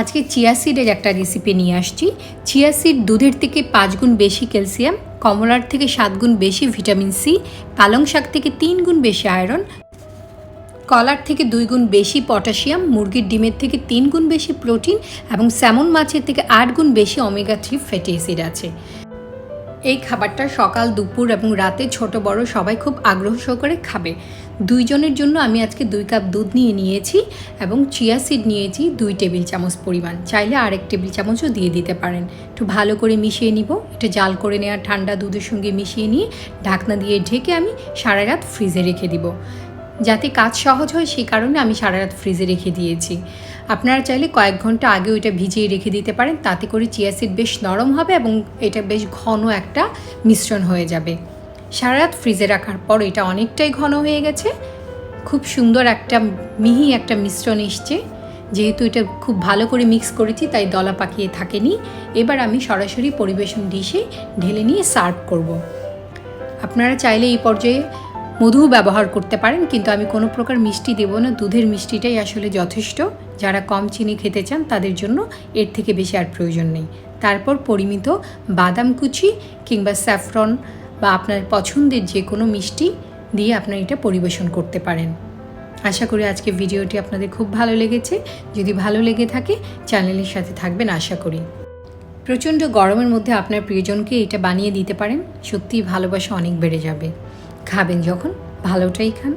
আজকে চিয়া সিডের একটা রেসিপি নিয়ে আসছি। চিয়া সিড দুধের থেকে 5 গুণ বেশি ক্যালসিয়াম, কমলার থেকে 7 গুণ বেশি ভিটামিন সি, পালং শাক থেকে 3 গুণ বেশি আয়রন, কলার থেকে 2 গুণ বেশি পটাশিয়াম, মুরগির ডিমের থেকে 3 গুণ বেশি প্রোটিন এবং স্যামন মাছের থেকে 8 গুণ বেশি ওমেগা 3 ফ্যাটি অ্যাসিড আছে। এই খাবারটা সকাল, দুপুর এবং রাতে ছোট বড় সবাই খুব আগ্রহ সহকারে খাবে। 2 জনের জন্য আমি আজকে 2 কাপ দুধ নিয়েছি এবং চিয়া সিড নিয়েছি 2 টেবিল চামচ পরিমাণ। চাইলে আরেক টেবিল চামচও দিয়ে দিতে পারেন। একটু ভালো করে মিশিয়ে নিব। এটা জাল করে নেওয়া ঠান্ডা দুধের সঙ্গে মিশিয়ে নিয়ে ঢাকনা দিয়ে ঢেকে আমি সারা রাত ফ্রিজে রেখে দিব। যাতে কাজ সহজ হয় সেই কারণে আমি সারা রাত ফ্রিজে রেখে দিয়েছি। আপনারা চাইলে কয়েক ঘন্টা আগে ওইটা ভিজিয়ে রেখে দিতে পারেন, তাতে করে চিয়া সিড বেশ নরম হবে এবং এটা বেশ ঘন একটা মিশ্রণ হয়ে যাবে। সারা রাত ফ্রিজে রাখার পর এটা অনেকটাই ঘন হয়ে গেছে, খুব সুন্দর একটা মিহি একটা মিশ্রণ এসছে। যেহেতু এটা খুব ভালো করে মিক্স করেছি তাই দলা পাকিয়ে থাকেনি। এবার আমি সরাসরি পরিবেশন ডিশে ঢেলে নিয়ে সার্ভ করব। আপনারা চাইলে এই পর্যায়ে মধু ব্যবহার করতে পারেন, কিন্তু আমি কোনো প্রকার মিষ্টি দেব না। দুধের মিষ্টিটাই আসলে যথেষ্ট। যারা কম চিনি খেতে চান তাদের জন্য এর থেকে বেশি আর প্রয়োজন নেই। তারপর পরিমিত বাদাম কুচি কিংবা স্যাফরন বা আপনার পছন্দের যে কোনো মিষ্টি দিয়ে আপনারা এটা পরিবেশন করতে পারেন। আশা করি আজকে ভিডিওটি আপনাদের খুব ভালো লেগেছে। যদি ভালো লেগে থাকে চ্যানেলের সাথে থাকবেন আশা করি। প্রচণ্ড গরমের মধ্যে আপনার প্রিয়জনকে এটা বানিয়ে দিতে পারেন, সত্যিই ভালোবাসা অনেক বেড়ে যাবে। খাবেন যখন ভালোটাই খান।